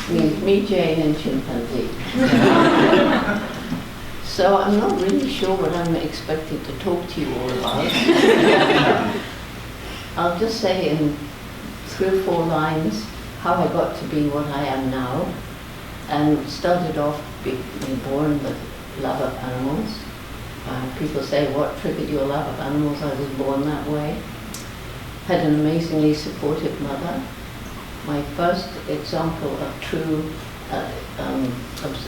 Means me, Jane, and chimpanzee. So I'm not really sure what I'm expected to talk to you all about. I'll just say in 3 or 4 lines how I got to be what I am now, and started off being born with love of animals. People say, what triggered your love of animals? I was born that way. Had an amazingly supportive mother. My first example of true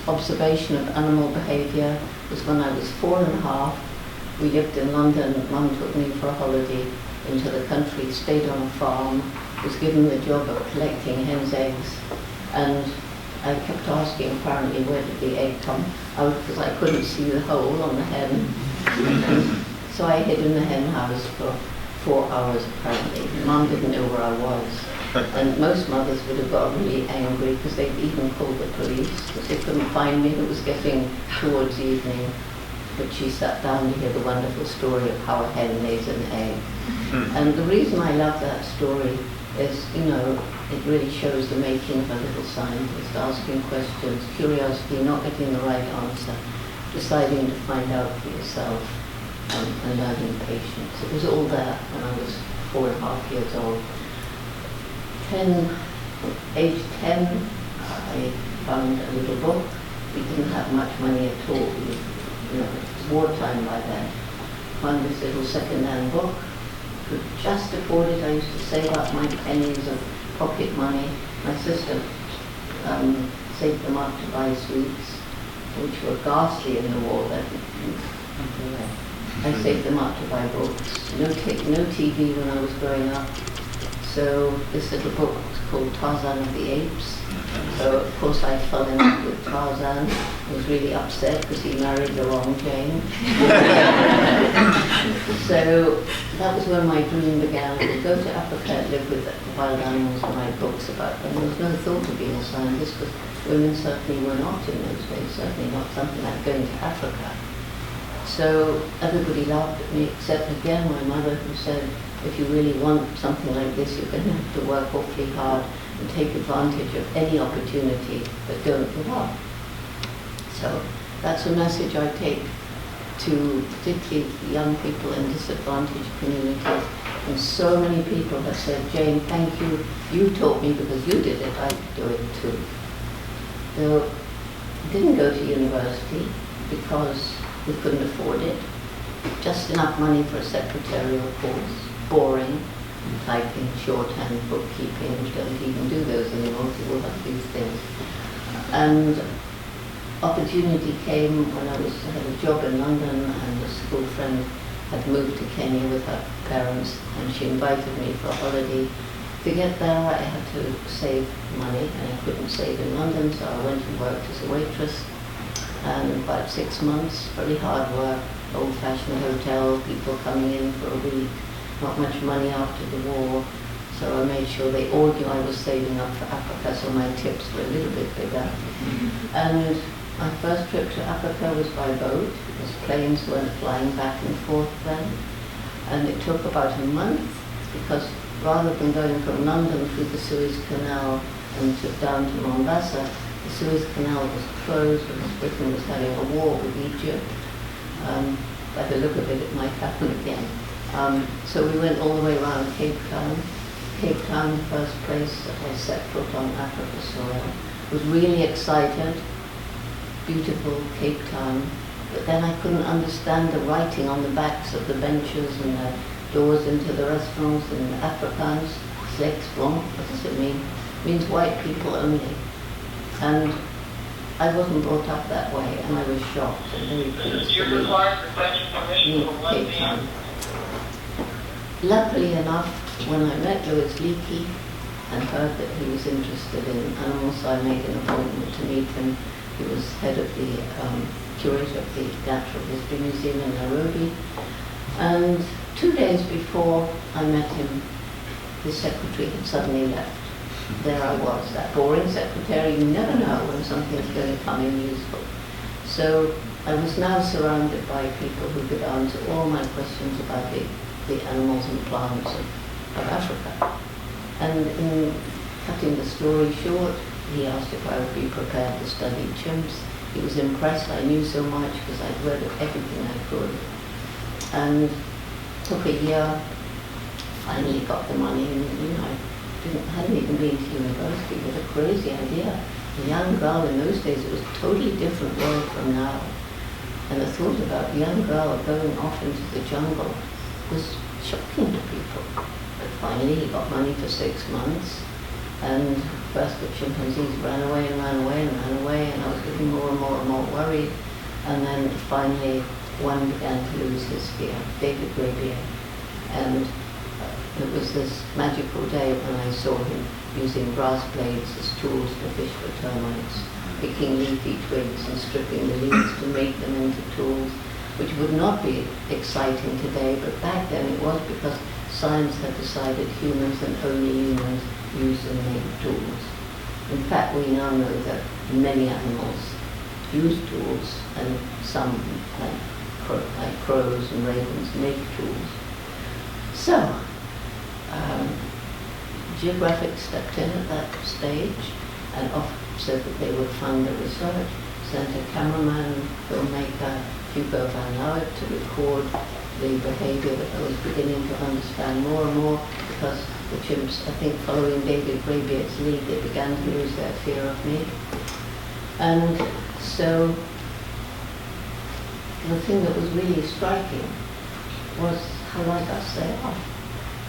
observation of animal behavior was when I was 4.5. We lived in London. Mum took me for a holiday into the country, stayed on a farm, was given the job of collecting hen's eggs, and I kept asking apparently where did the egg come out because I couldn't see the hole on the hen. So I hid in the hen house for 4 hours apparently. Mum didn't know where I was. And most mothers would have got really angry because they'd even called the police because they couldn't find me. It was getting towards evening. But she sat down to hear the wonderful story of how a hen lays an egg. And the reason I love that story is, you know, it really shows the making of a little scientist, asking questions, curiosity, not getting the right answer, deciding to find out for yourself, and learning patience. It was all there when I was 4.5 years old. Age 10, I found a little book. We didn't have much money at all. It was wartime by then. Found this little second-hand book. Could just afford it. I used to save up my pennies of pocket money. My sister saved them up to buy sweets, which were ghastly in the war then. I saved them up to buy books. No TV when I was growing up. So this little book was called Tarzan of the Apes. So of course I fell in love with Tarzan. I was really upset because he married the wrong Jane. So that was when my dream began. I would go to Africa, live with wild animals and write books about them. There was no thought of being a scientist because women certainly were not in those days, certainly not something like going to Africa. So everybody laughed at me except again my mother, who said, if you really want something like this, you're going to have to work awfully hard and take advantage of any opportunity, but don't give up. So that's a message I take to particularly young people in disadvantaged communities. And so many people have said, Jane, thank you. You taught me because you did it. I'd do it too. So I didn't go to university because we couldn't afford it. Just enough money for a secretarial course. Boring, typing, shorthand, bookkeeping. We don't even do those anymore. People have these things. And opportunity came when I had a job in London, and a school friend had moved to Kenya with her parents, and she invited me for a holiday. To get there, I had to save money, and I couldn't save in London, so I went and worked as a waitress. And about 6 months, very hard work, old-fashioned hotel, people coming in for a week. Not much money after the war, so I made sure they all knew I was saving up for Africa, so my tips were a little bit bigger. And my first trip to Africa was by boat, because planes weren't flying back and forth then. And it took about a month, because rather than going from London through the Suez Canal and down to Mombasa, the Suez Canal was closed because Britain was having a war with Egypt. By the look of it, it might happen again. So we went all the way around Cape Town. Cape Town, the first place that I set foot on Africa soil. Was really excited. Beautiful Cape Town. But then I couldn't understand the writing on the backs of the benches and the doors into the restaurants in Afrikaans. Slechts blanc, what does it mean? It means white people only. And I wasn't brought up that way, and I was shocked and very pleased to leave Cape Town. Luckily enough, when I met Louis Leakey and heard that he was interested in animals, so I made an appointment to meet him. He was head of the curator of the Natural History Museum in Nairobi. And 2 days before I met him, his secretary had suddenly left. There I was, that boring secretary. You never know when something's going to come in useful. So I was now surrounded by people who could answer all my questions about the animals and plants of Africa. And in cutting the story short, he asked if I would be prepared to study chimps. He was impressed I knew so much because I'd read everything I could. And took a year, finally got the money, and I hadn't even been to university. It was a crazy idea. A young girl in those days, it was a totally different world from now. And the thought about a young girl going off into the jungle was shocking to people. But finally he got money for 6 months, and first the chimpanzees ran away and ran away and ran away, and I was getting more and more and more worried. And then finally one began to lose his fear, David Graebier. And it was this magical day when I saw him using grass blades as tools to fish for termites, picking leafy twigs and stripping the leaves to make them into tools, which would not be exciting today, but back then it was, because science had decided humans and only humans use and make tools. In fact, we now know that many animals use tools, and some, like crows and ravens, make tools. So, Geographic stepped in at that stage and said that they would fund the research, sent a cameraman, filmmaker, Hugo van Lauwert, to record the behavior that I was beginning to understand more and more, because the chimps, I think following David Graebier's lead, they began to lose their fear of me. And so the thing that was really striking was how like us they are.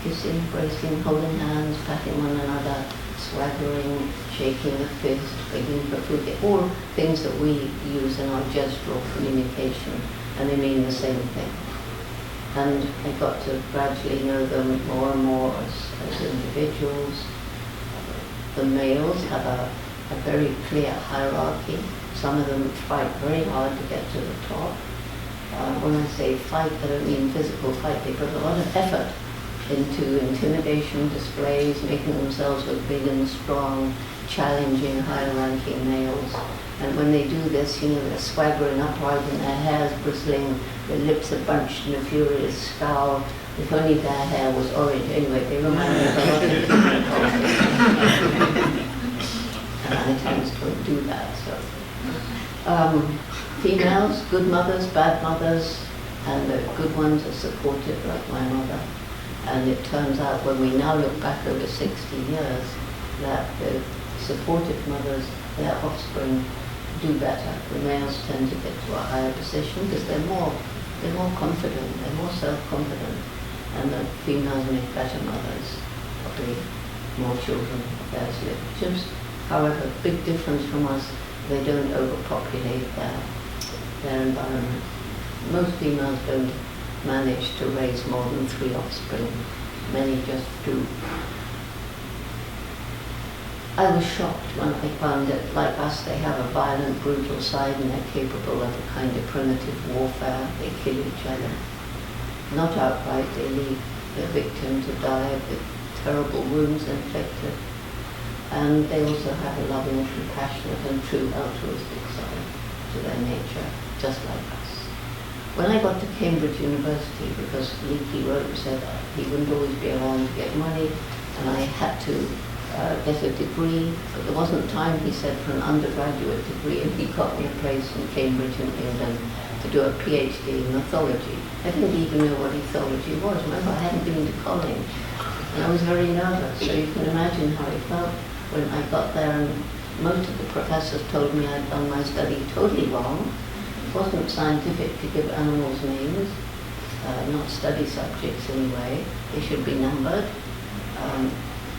Kissing, embracing, holding hands, patting one another, swaggering, shaking a fist, begging for food. They're all things that we use in our gestural communication, and they mean the same thing. And I got to gradually know them more and more as individuals. The males have a very clear hierarchy. Some of them fight very hard to get to the top. When I say fight, I don't mean physical fight. They put a lot of effort into intimidation displays, making themselves look big and strong, challenging higher-ranking males. And when they do this, they're swaggering upright and their hair's bristling, their lips are bunched in a furious scowl. If only their hair was orange. Anyway, they remind me of a lot of different cultures. And Italians don't do that, so. Females, good mothers, bad mothers, and the good ones are supportive, like my mother. And it turns out, when we now look back over 60 years, that the supportive mothers, their offspring, do better. The males tend to get to a higher position because they're more confident, they're more self-confident, and the females make better mothers, probably more children theirs live. Chimps, however, big difference from us, they don't overpopulate their environment. Most females don't manage to raise more than 3 offspring. Many just do. I was shocked when I found that, like us, they have a violent, brutal side, and they're capable of a kind of primitive warfare. They kill each other. Not outright, they leave the victim to die of the terrible wounds inflicted. And they also have a loving, compassionate, and true altruistic side to their nature, just like us. When I got to Cambridge University, because Leakey wrote and said he wouldn't always be around to get money, and I had to get a degree, but there wasn't time, he said, for an undergraduate degree, and he got me a place in Cambridge in England to do a PhD in ethology. I didn't even know what ethology was. Remember, I hadn't been to college, and I was very nervous, so you can imagine how I felt when I got there, and most of the professors told me I'd done my study totally wrong. It wasn't scientific to give animals names, not study subjects anyway. They should be numbered.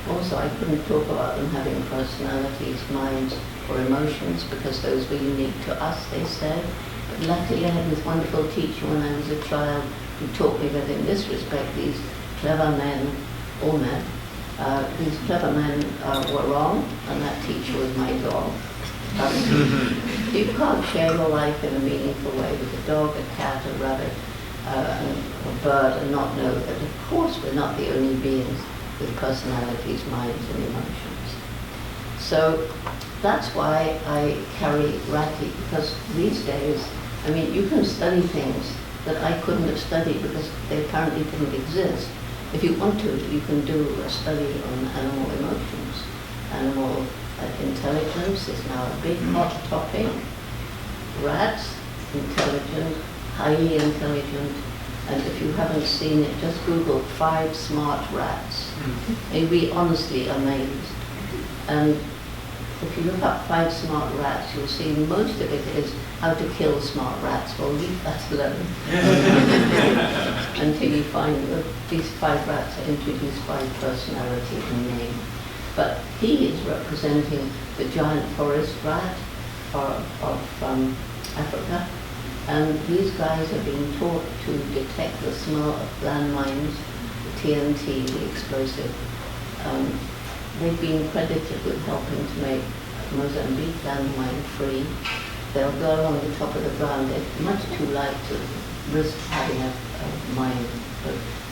Also, I couldn't talk about them having personalities, minds, or emotions, because those were unique to us, they said. But luckily I had this wonderful teacher when I was a child who taught me that in this respect, these clever men, all men, these clever men were wrong, and that teacher was my dog. You can't share your life in a meaningful way with a dog, a cat, a rabbit, a bird, and not know that, of course, we're not the only beings with personalities, minds, and emotions. So that's why I carry Ratty, because these days, I mean, you can study things that I couldn't have studied because they apparently didn't exist. if you want to, you can do a study on animal emotions. Animal intelligence is now a big hot topic. Rats, intelligent, highly intelligent, and if you haven't seen it, just Google 5 smart rats. You'll be honestly amazed. And if you look up 5 smart rats, you'll see most of it is how to kill smart rats. Well, leave that alone. Until you find that these 5 rats are introduced by personality and name. But he is representing the giant forest rat of Africa. And these guys are being taught to detect the smell of landmines, the TNT, the explosive. They've been credited with helping to make Mozambique landmine free. They'll go along the top of the ground. They're much too light to risk having a mine.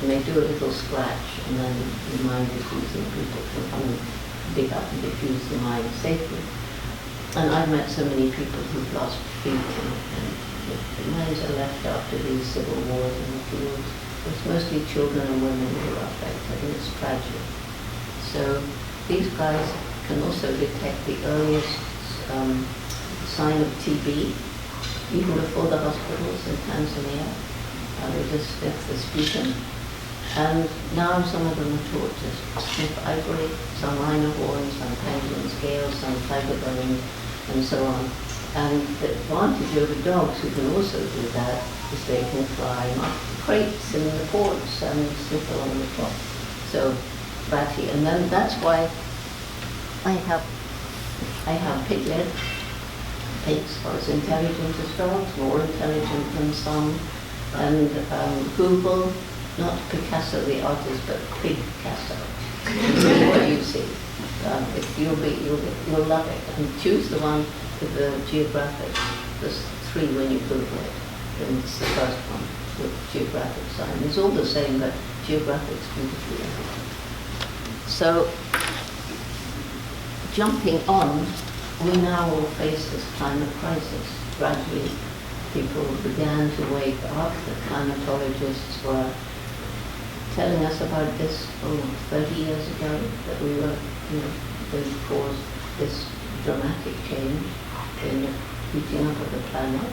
And they do a little scratch, and then the mine diffusing people can come and dig up and diffuse the mine safely. And I've met so many people who've lost feet, and the mines are left after these civil wars in the fields. It's mostly children and women who are affected, and it's tragic. So these guys can also detect the earliest sign of TB, even before the hospitals in Tanzania. They just sniff the sputum. And now some of them are taught to sniff ivory, some rhino horns, some penguin scales, some tiger bones, and so on. And the advantage over dogs who can also do that is they can climb up crates in the ports and sniff along the top. So ratty. And then that's why I have piglet. Pigs are as intelligent as dogs, more intelligent than some. And Google, not Picasso the artist, but Pigcasso. See what you see. You'll love it. And choose the one with the Geographic. There's 3 when you Google it. And it's the first one with Geographic sign. It's all the same, but Geographic's beautifully edited. So, jumping on, we now will face this climate crisis. Gradually, people began to wake up. The climatologists were telling us about this 30 years ago, that we were going to cause this dramatic change in the heating up of the planet,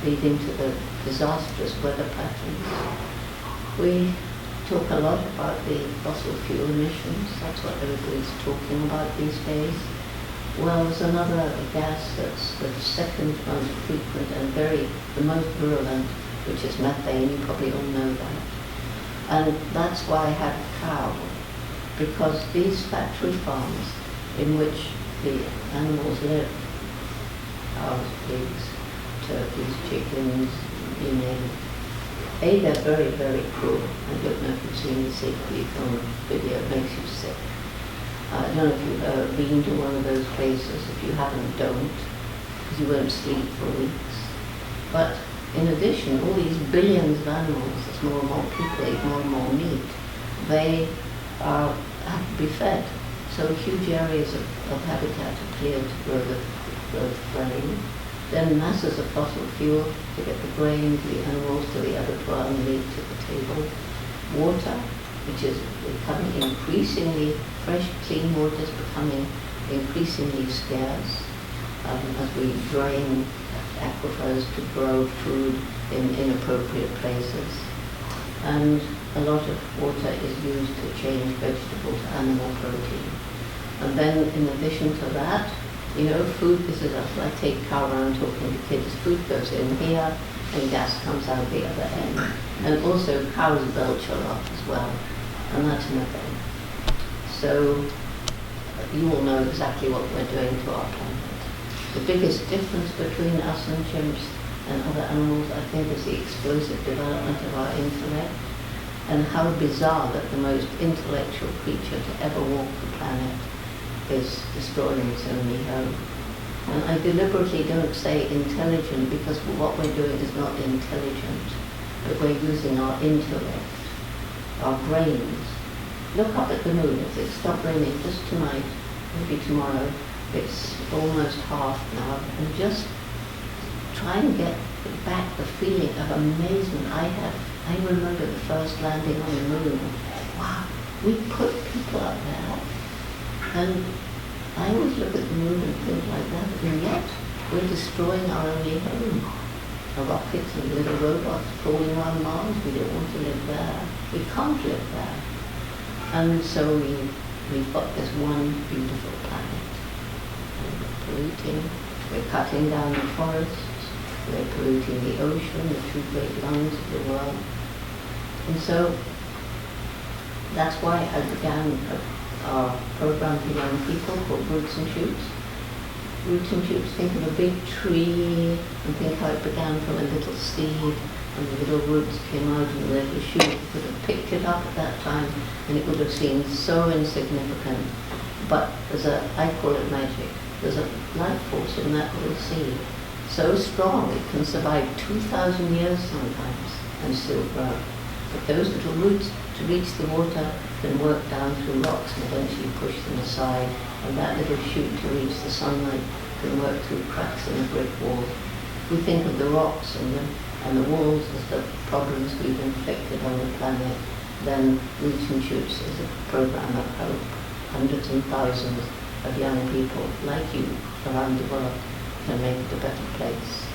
leading to the disastrous weather patterns. We talk a lot about the fossil fuel emissions. That's what everybody's talking about these days. Well, there's another gas that's the second most frequent and the most virulent, which is methane. You probably all know that. And that's why I had a cow, because these factory farms in which the animals live, cows, pigs, turkeys, chickens, you name it, they're very, very cruel. I don't know if you've seen the safety film video, it makes you sick. I don't know if you've ever been to one of those places. If you haven't, don't, because you won't sleep for weeks. But in addition, all these billions of animals, as more and more people eat more and more meat, they have to be fed. So huge areas of habitat are cleared to grow the grain. Then masses of fossil fuel to get the grain, the animals to the abattoir, and meat to the table. Water, which is becoming increasingly, fresh, clean water is becoming increasingly scarce as we drain aquifers to grow food in inappropriate places. And a lot of water is used to change vegetable to animal protein. And then in addition to that, food, this is I take cow around talking to kids, food goes in here and gas comes out the other end. And also cows belch a lot as well, and that's methane. So you all know exactly what we're doing to our planet. The biggest difference between us and chimps and other animals, I think, is the explosive development of our intellect, and how bizarre that the most intellectual creature to ever walk the planet is destroying its only home. And I deliberately don't say intelligent, because what we're doing is not intelligent, but we're using our intellect, our brains. Look up at the moon. If it stopped raining just tonight, maybe tomorrow, it's almost half now, and just try and get back the feeling of amazement I had. I remember the first landing on the moon. Wow, we put people out there, and I always look at the moon and think like that, and yet we're destroying our only home. The rockets and little robots crawling around Mars, we don't want to live there. We can't live there. And so we've got this one beautiful planet. And we're polluting, we're cutting down the forests, we're polluting the ocean, the two great lungs of the world. And so that's why I began our program for young people called Roots and Shoots. Roots and Shoots, think of a big tree and think how it began from a little seed and the little roots came out and the little shoot. You could have picked it up at that time and it would have seemed so insignificant. But I call it magic, there's a life force in that little seed. So strong it can survive 2,000 years sometimes and still grow. But those little roots, to reach the water, can work down through rocks and eventually push them aside. And that little shoot to reach the sunlight can work through cracks in a brick wall. We think of the rocks and the walls as the problems we've inflicted on the planet, then Roots and Shoots is a program of hope. Hundreds and thousands of young people like you around the world can make it a better place.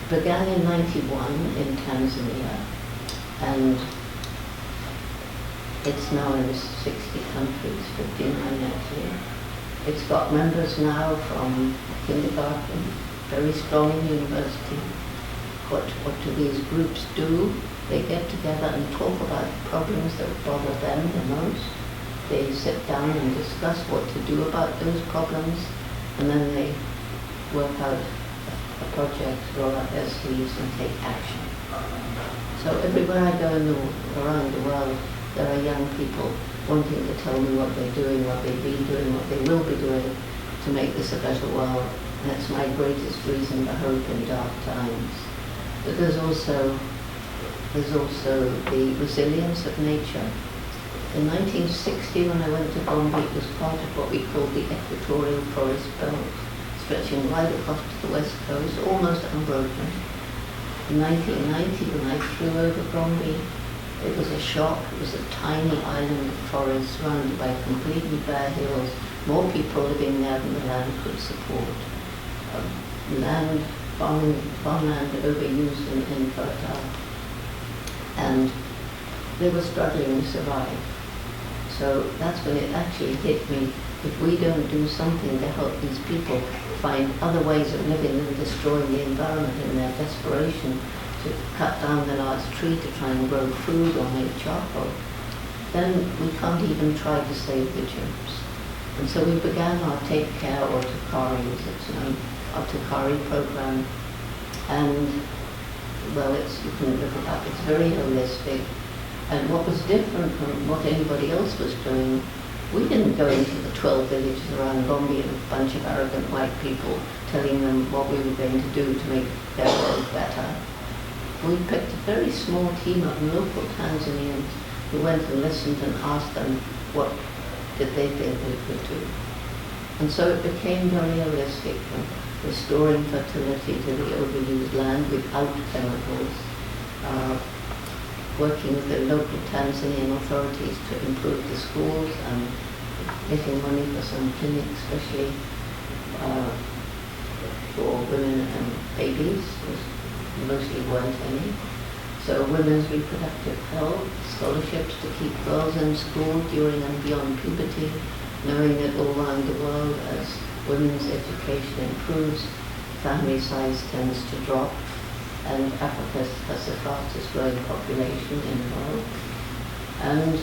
Began in '91 in Tanzania, and it's now in 60 countries, 59 actually. It's got members now from kindergarten, very strong in university. What do these groups do? They get together and talk about the problems that bother them the most. They sit down and discuss what to do about those problems, and then they work out a project, roll up their sleeves and take action. So everywhere I go around the world, there are young people wanting to tell me what they're doing, what they've been doing, what they will be doing to make this a better world. And that's my greatest reason for hope in dark times. But there's also the resilience of nature. In 1960, when I went to Gombe, it was part of what we called the equatorial forest belt, stretching right across to the west coast, almost unbroken. In 1990, when I flew over Gombe, it was a shock. It was a tiny island of forest surrounded by completely bare hills, more people living there than the land could support. Farmland overused and infertile. And they were struggling to survive. So that's when it actually hit me. If we don't do something to help these people find other ways of living than destroying the environment in their desperation to cut down the last tree to try and grow food or make charcoal, then we can't even try to save the chimps. And so we began our Take Care or Tukari, as it's known, our Tukari program. And well, you can look it up, it's very holistic. And what was different from what anybody else was doing, we didn't go into the 12 villages around Gombe and a bunch of arrogant white people telling them what we were going to do to make their world better. We picked a very small team of local Tanzanians who went and listened and asked them what did they think we could do. And so it became very holistic, from restoring fertility to the overused land without chemicals, working with the local Tanzanian authorities to improve the schools and getting money for some clinics, especially for women and babies. Mostly weren't any. So women's reproductive health, scholarships to keep girls in school during and beyond puberty, knowing that all around the world as women's education improves, family size tends to drop, and Africa has the fastest growing population in the world. And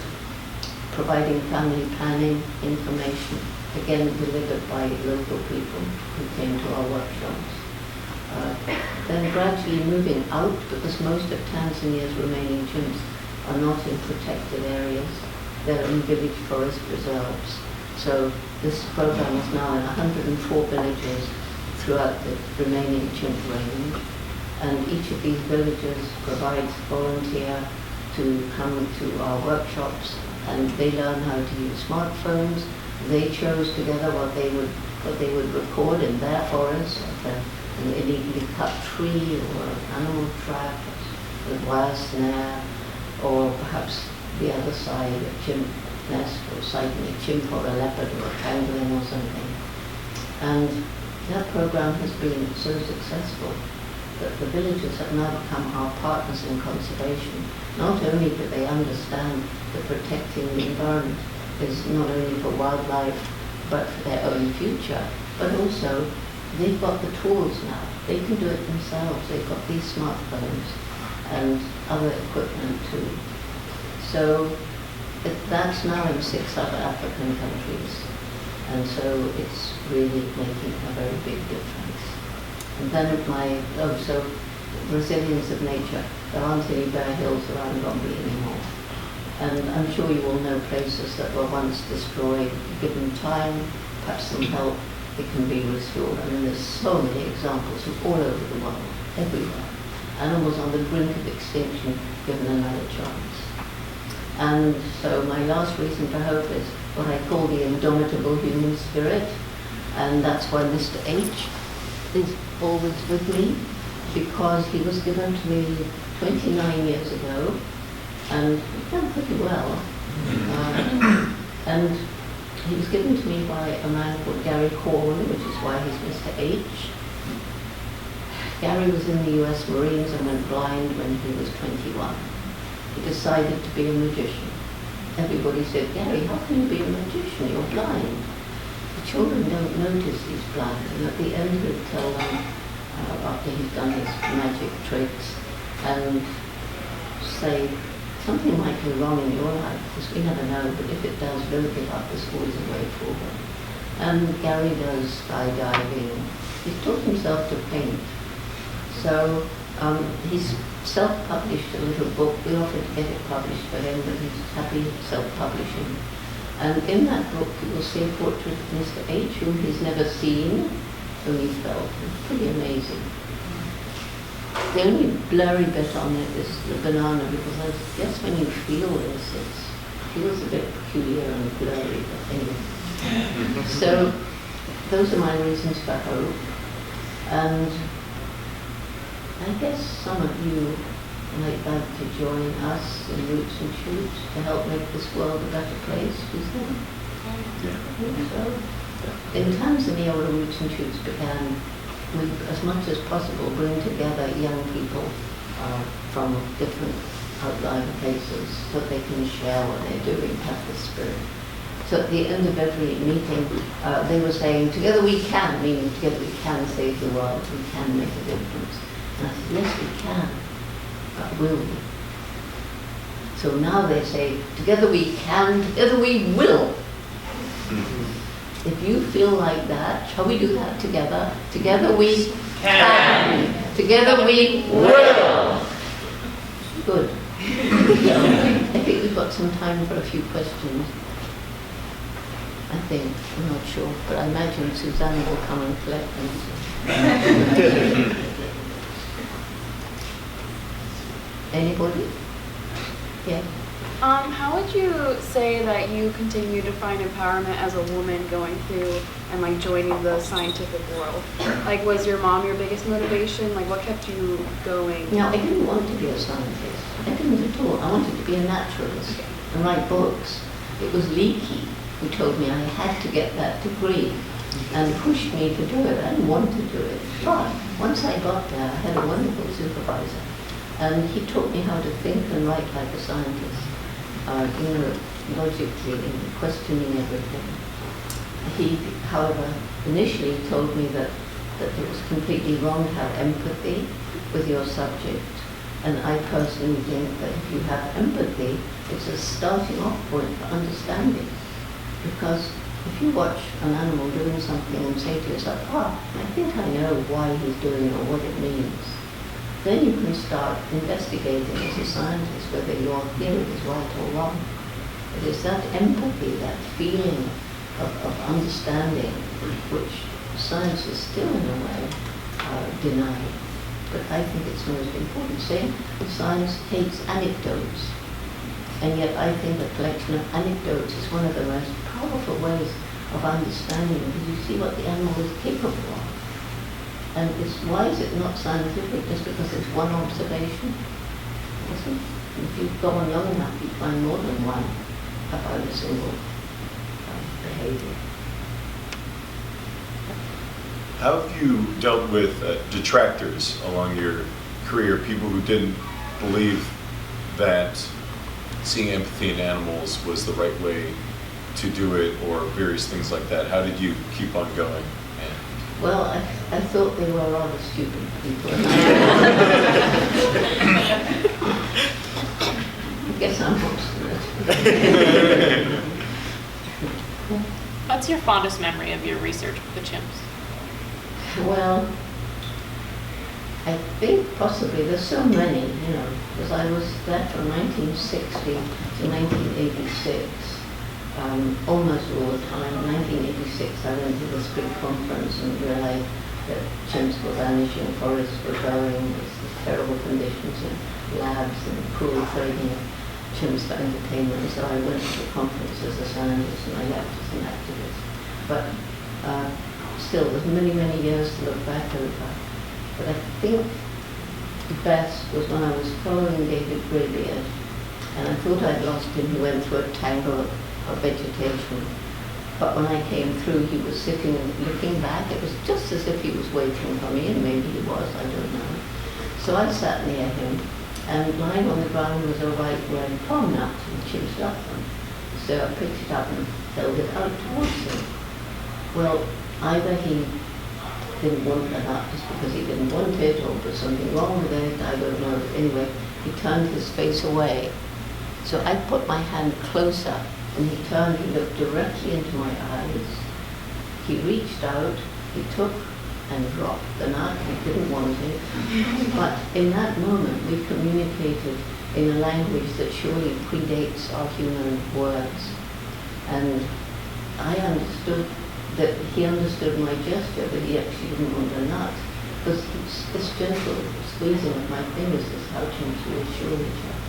providing family planning information, again delivered by local people who came to our workshops. Then gradually moving out, because most of Tanzania's remaining chimps are not in protected areas. They're in village forest reserves. So this program is now in 104 villages throughout the remaining chimp range. And each of these villages provides volunteer to come to our workshops, and they learn how to use smartphones. They chose together what they would record in their forest, like an illegally cut tree or an animal trap, a wire snare, or perhaps the other side, a chimp nest, or sighting a chimp or a leopard or a pangolin or something. And that program has been so successful that the villagers have now become our partners in conservation. Not only do they understand that protecting the environment is not only for wildlife but for their own future, but also they've got the tools now. They can do it themselves. They've got these smartphones and other equipment too. So that's now in 6 other African countries. And so it's really making a very big difference. And then so resilience of nature. There aren't any bare hills around Gombe anymore. And I'm sure you all know places that were once destroyed. Given time, perhaps some help, it can be restored. I mean, there's so many examples from all over the world, everywhere. Animals on the brink of extinction, given another chance. And so my last reason for hope is what I call the indomitable human spirit. And that's why Mr. H is always with me, because he was given to me 29 years ago, and he's done pretty well. And he was given to me by a man called Gary Corwin, which is why he's Mr. H. Gary was in the US Marines and went blind when he was 21. He decided to be a magician. Everybody said, Gary, how can you be a magician? You're blind. The children don't notice he's blind. And at the end he'll tell them, after he's done his magic tricks, and say, something might go wrong in your life, because we never know, but if it does, don't give up. There's always a way forward. And Gary does skydiving. He's taught himself to paint. So he's self-published a little book. We offered to get it published for him, but he's happy self-publishing. And in that book, you will see a portrait of Mr. H, whom he's never seen, only felt. It's pretty amazing. The only blurry bit on it is the banana, because I guess when you feel this, it feels a bit peculiar and blurry, but anyway. So those are my reasons for hope. And I guess some of you might like to join us in Roots and Shoots to help make this world a better place, do you think? Yeah. I think so. In Tanzania, where Roots and Shoots began, we, as much as possible, bring together young people from different outlying places so they can share what they're doing, have the spirit. So at the end of every meeting, they were saying, together we can, meaning together we can save the world, we can make a difference. And I said, yes, we can, but will we? So now they say, together we can, together we will. If you feel like that, shall we do that together? Together we can. Together we will. Good. I think we've got some time for a few questions. I think, I'm not sure, but I imagine Susanna will come and collect them. Anybody? Yeah. How would you say that you continue to find empowerment as a woman going through and like joining the scientific world? Like, was your mom your biggest motivation? Like, what kept you going? No, I didn't want to be a scientist. I didn't at all. I wanted to be a naturalist and write books. It was Leakey who told me I had to get that degree and pushed me to do it. I didn't want to do it. But once I got there, I had a wonderful supervisor. And he taught me how to think and write like a scientist. Logically and questioning everything. He, however, initially told me that it was completely wrong to have empathy with your subject. And I personally think that if you have empathy, it's a starting off point for understanding. Because if you watch an animal doing something and say to yourself, I think I know why he's doing it or what it means, then you can start investigating as a scientist whether your theory is right or wrong. It is that empathy, that feeling of understanding, which science is still in a way denied. But I think it's most important. Saying science hates anecdotes, and yet I think a collection of anecdotes is one of the most powerful ways of understanding, because you see what the animal is capable of. And why is it not scientific just because it's one observation? Isn't it? If you've gone long enough, you find more than one about a single behavior. How have you dealt with detractors along your career, people who didn't believe that seeing empathy in animals was the right way to do it, or various things like that? How did you keep on going? Well, I thought they were rather stupid people. I guess I'm obstinate. What's your fondest memory of your research with the chimps? Well, I think possibly, there's so many, because I was there from 1960 to 1986, almost all the time. In 1986, I went to this big conference and realized that chimps were vanishing, forests were going, there's terrible conditions in labs and cruel trading of chimps for entertainment. So I went to the conference as a scientist and I left as an activist. But still, there's many, many years to look back over. But I think the best was when I was following David Graybeard, and I thought I'd lost him. He went through a tangle of vegetation. But when I came through, he was sitting and looking back. It was just as if he was waiting for me, and maybe he was, I don't know. So I sat near him, and lying on the ground was a ripe red palm nut, and chimps loved them. So I picked it up and held it out towards him. Well, either he didn't want the nut just because he didn't want it, or there was something wrong with it, I don't know. Anyway, he turned his face away. So I put my hand closer, and he turned, he looked directly into my eyes. He reached out, he took and dropped the nut, he didn't want it. But in that moment, we communicated in a language that surely predates our human words. And I understood that he understood my gesture, but he actually didn't want a nut. Because this gentle squeezing of my fingers is how chimps reassure each other.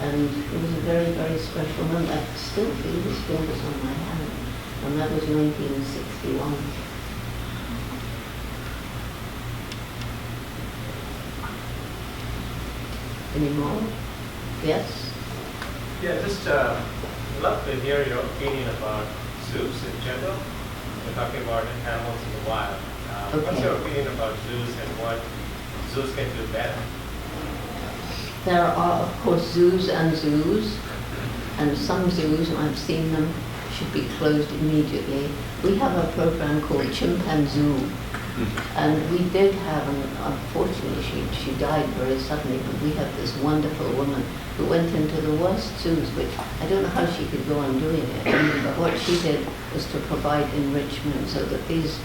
And it was a very, very special moment. I still feel his fingers on my hand. And that was 1961. Any more? Yes? Yeah, just love to hear your opinion about zoos in general. We're talking about animals in the wild. Okay. What's your opinion about zoos and what zoos can do better? There are, of course, zoos, and some zoos, and I've seen them, should be closed immediately. We have a program called Chimpanzoo, and we did have, unfortunately she died very suddenly, but we had this wonderful woman who went into the worst zoos, which I don't know how she could go on doing it, but what she did was to provide enrichment so that these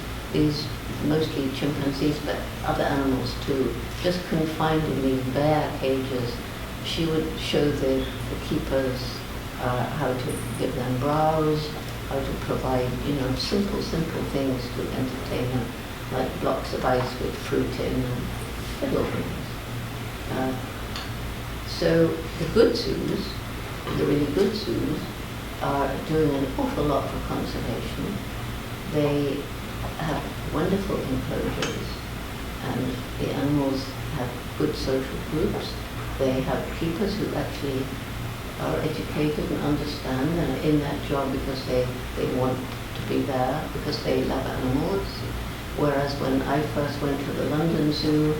mostly chimpanzees, but other animals too, just confined in these bare cages, she would show the keepers how to give them browse, how to provide, simple things to entertain them, like blocks of ice with fruit in and little things. So the good zoos, the really good zoos, are doing an awful lot for conservation. They have wonderful enclosures, and the animals have good social groups. They have keepers who actually are educated and understand and are in that job because they want to be there, because they love animals. Whereas when I first went to the London Zoo,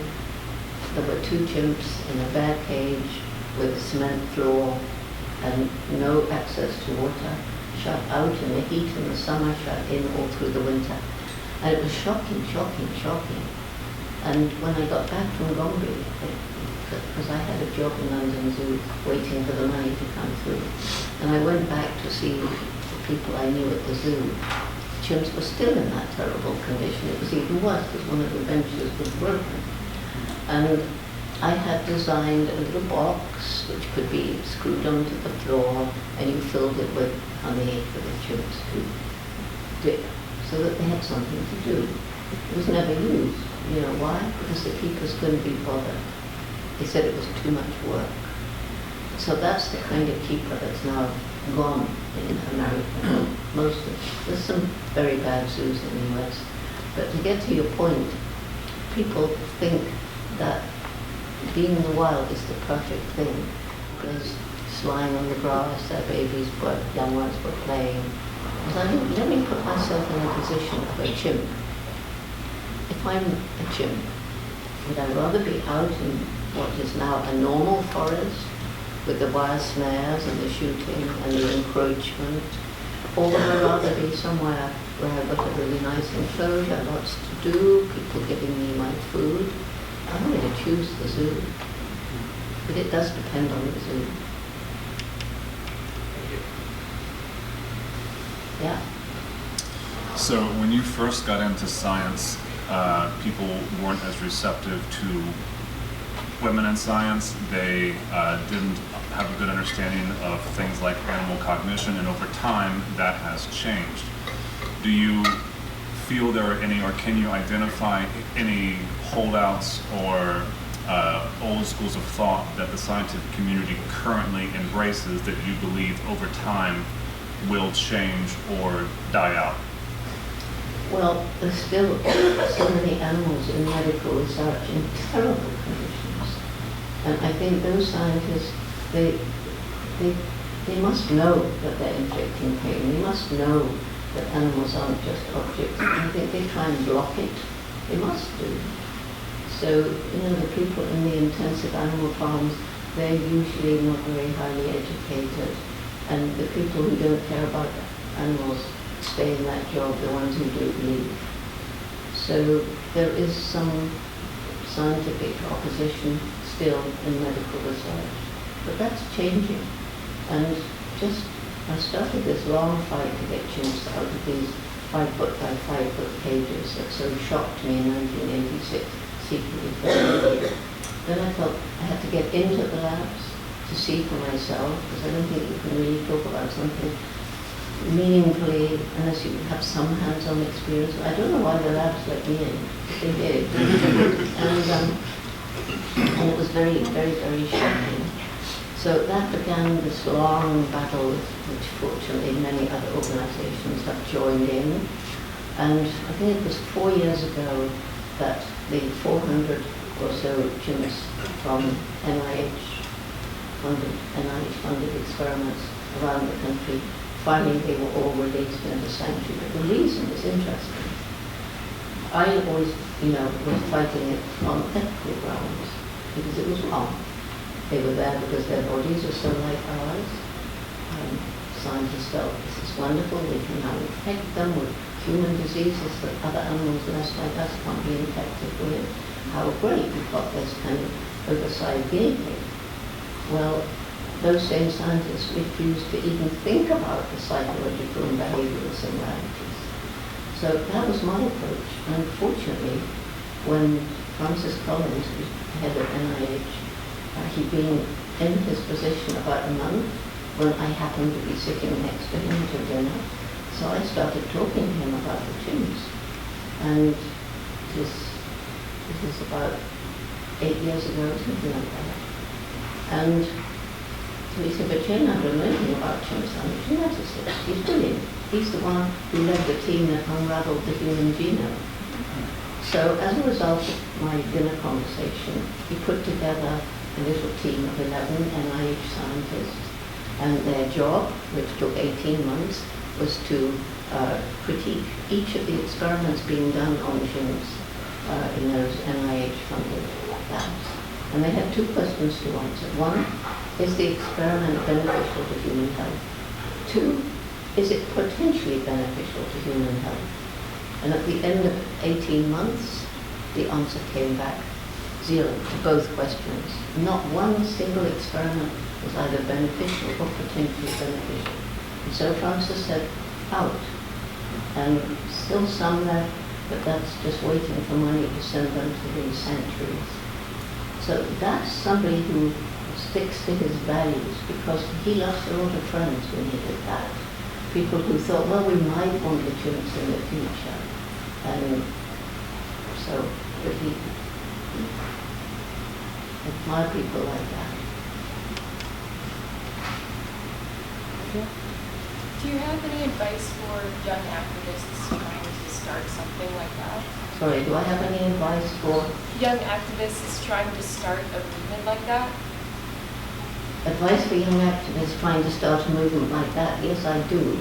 there were 2 chimps in a bare cage with a cement floor and no access to water, shut out in the heat in the summer, shut in all through the winter. And it was shocking. And when I got back from Gombe, because I had a job in London Zoo waiting for the money to come through, and I went back to see the people I knew at the zoo, chimps were still in that terrible condition. It was even worse because one of the benches was broken. And I had designed a little box which could be screwed onto the floor, and you filled it with honey for the chimps to dip, so that they had something to do. It was never used. You know why? Because the keepers couldn't be bothered. They said it was too much work. So that's the kind of keeper that's now gone in America. There's some very bad zoos in the US. But to get to your point, people think that being in the wild is the perfect thing. zebras lying on the grass, their babies were, young ones were playing. I thought, let me put myself in a position of a chimp. If I'm a chimp, would I rather be out in what is now a normal forest with the wire snares and the shooting and the encroachment, or would I rather be somewhere where I've got a really nice enclosure, lots to do, people giving me my food? I'm going to choose the zoo. But it does depend on the zoo. Yeah. So when you first got into science, people weren't as receptive to women in science. They didn't have a good understanding of things like animal cognition, and over time that has changed. Do you feel there are any, or can you identify any holdouts or old schools of thought that the scientific community currently embraces that you believe over time will change or die out? Well, there's still so many animals in medical research in terrible conditions. And I think those scientists, they must know that they're inflicting pain. They must know that animals aren't just objects. I think they try and block it. They must do. So, the people in the intensive animal farms, they're usually not very highly educated. And the people who don't care about animals stay in that job, the ones who do leave. So there is some scientific opposition still in medical research. But that's changing. And I started this long fight to get chimps out of these 5-foot by 5-foot cages that so shocked me in 1986, secretly for a year. Then I felt I had to get into the labs to see for myself, because I don't think you can really talk about something meaningfully unless you have some hands-on experience. I don't know why the labs let me in, but they did. and it was very, very, very shocking. So that began this long battle, which fortunately many other organizations have joined in. And I think it was 4 years ago that the 400 or so chimps from NIH-funded experiments around the country, finally they were all released into sanctuary. But the reason is interesting. I always, was fighting it on ethical grounds because it was wrong. They were there because their bodies are so like ours. Scientists felt this is wonderful, we can now infect them with human diseases that other animals less like us can't be infected with. How great, we've got this kind of oversight guinea pig. Well, those same scientists refused to even think about the psychological and behavioral similarities. So that was my approach. And fortunately, when Francis Collins, who's head of NIH, he'd been in his position about a month when I happened to be sitting next to him to dinner. So I started talking to him about the chimps. And this is about 8 years ago, something like that. And so he said, but Jane, I don't know anything about chimps. I'm a geneticist. He's brilliant. He's the one who led the team that unraveled the human genome. So as a result of my dinner conversation, he put together a little team of 11 NIH scientists. And their job, which took 18 months, was to critique each of the experiments being done on chimps in those NIH-funded labs. And they had 2 questions to answer. 1, is the experiment beneficial to human health? 2, is it potentially beneficial to human health? And at the end of 18 months, the answer came back 0 to both questions. Not one single experiment was either beneficial or potentially beneficial. And so Francis said, out. And still some left, but that's just waiting for money to send them to these sanctuaries. So that's somebody who sticks to his values because he lost a lot of friends when he did that. People who thought, well, we might want the chimps in the future. And so, but he admired people like that. Do you have any advice for young activists trying to start something like that? Sorry, do I have any advice for? Young activists trying to start a movement like that? advice for young activists trying to start a movement like that, yes, I do.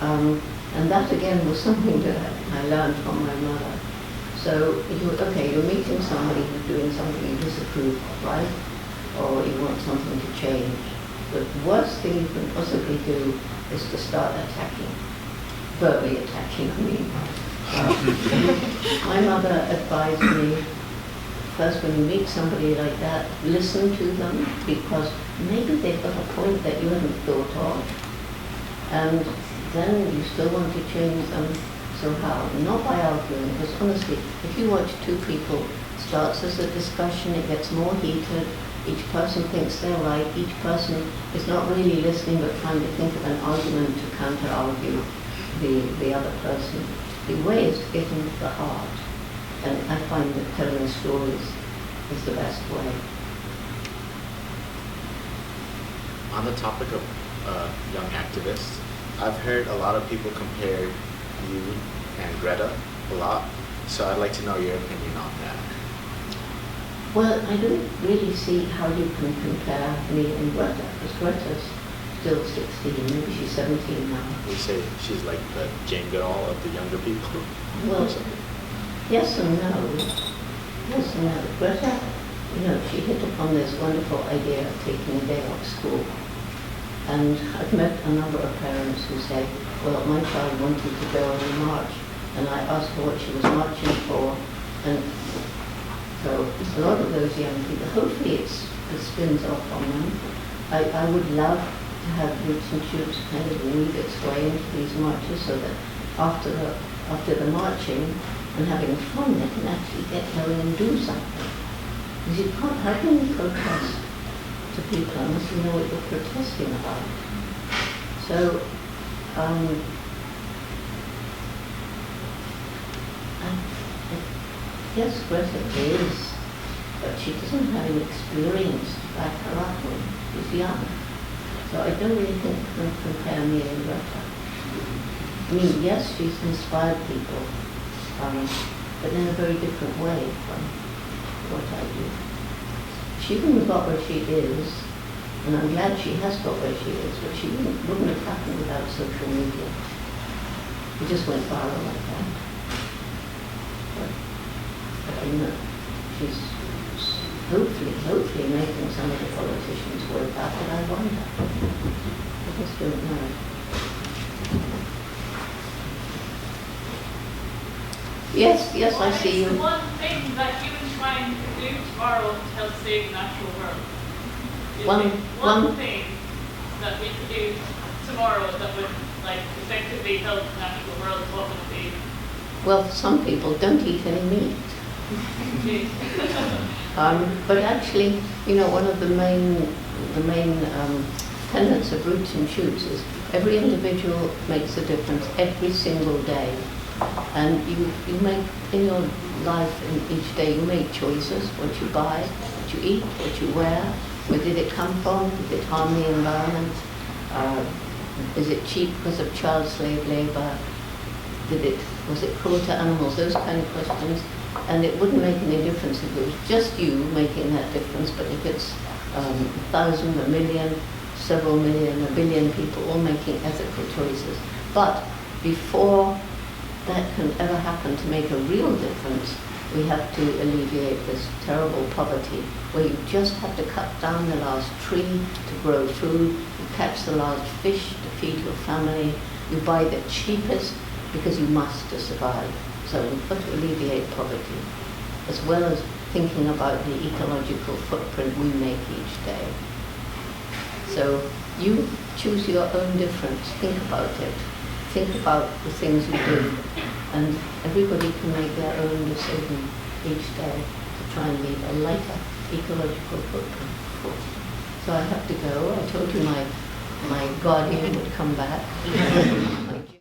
And that again was something that I learned from my mother. So, you're meeting somebody who's doing something you disapprove of, right? Or you want something to change. The worst thing you can possibly do is to start attacking. Verbally attacking, I mean. My mother advised me, first when you meet somebody like that, listen to them, because maybe they've got a point that you haven't thought of. And then you still want to change them. So how? Not by arguing, because honestly, if you watch two people, starts as a discussion, it gets more heated, each person thinks they're right, each person is not really listening but trying to think of an argument to counter-argue the other person. The way is to get into the heart, and I find that telling stories is the best way. On the topic of young activists, I've heard a lot of people compare you and Greta a lot, so I'd like to know your opinion on that. Well, I don't really see how you can compare me and Greta, because Greta's still 16, maybe she's 17 now. We say she's like the Jane Goodall of the younger people. Well, yes and no. Yes and no. Greta, she hit upon this wonderful idea of taking a day off school. And I've met a number of parents who say, well, my child wanted to go on a march, and I asked her what she was marching for, and so a lot of those young people, hopefully it spins off on them. I would love to have Roots and Shoots kind of weave its way into these marches so that after the marching and having fun, they can actually get going and do something. Because you can't, how can you protest to people unless you know what you're protesting about? So, yes, Greta is, but she doesn't have any experience to back her up with. She's young. So I don't really think you can compare me and Greta. I mean, yes, she's inspired people, but in a very different way from what I do. She wouldn't have got where she is, and I'm glad she has got where she is, but she wouldn't have happened without social media. It just went viral like that. But she's hopefully making some of the politicians work out, but I wonder. I just don't know. Yes, I see you. One thing that you are trying to do tomorrow to help save the natural world? One thing that we could do tomorrow that would effectively help the natural world, what would it be? Well, for some people, don't eat any meat. But actually, one of the main tenets of Roots and Shoots is every individual makes a difference every single day. And you make, in your life, in each day, you make choices, what you buy, what you eat, what you wear, where did it come from, did it harm the environment, is it cheap because of child slave labor, was it cruel to animals, those kind of questions. And it wouldn't make any difference if it was just you making that difference, but if it's 1,000, a million, several million, a billion people all making ethical choices. But before that can ever happen, to make a real difference, we have to alleviate this terrible poverty where you just have to cut down the last tree to grow food, you catch the last fish to feed your family, you buy the cheapest because you must to survive. So we've got to alleviate poverty, as well as thinking about the ecological footprint we make each day. So you choose your own difference, think about it. Think about the things you do, and everybody can make their own decision each day to try and leave a lighter ecological footprint. So I have to go. I told you my guardian would come back.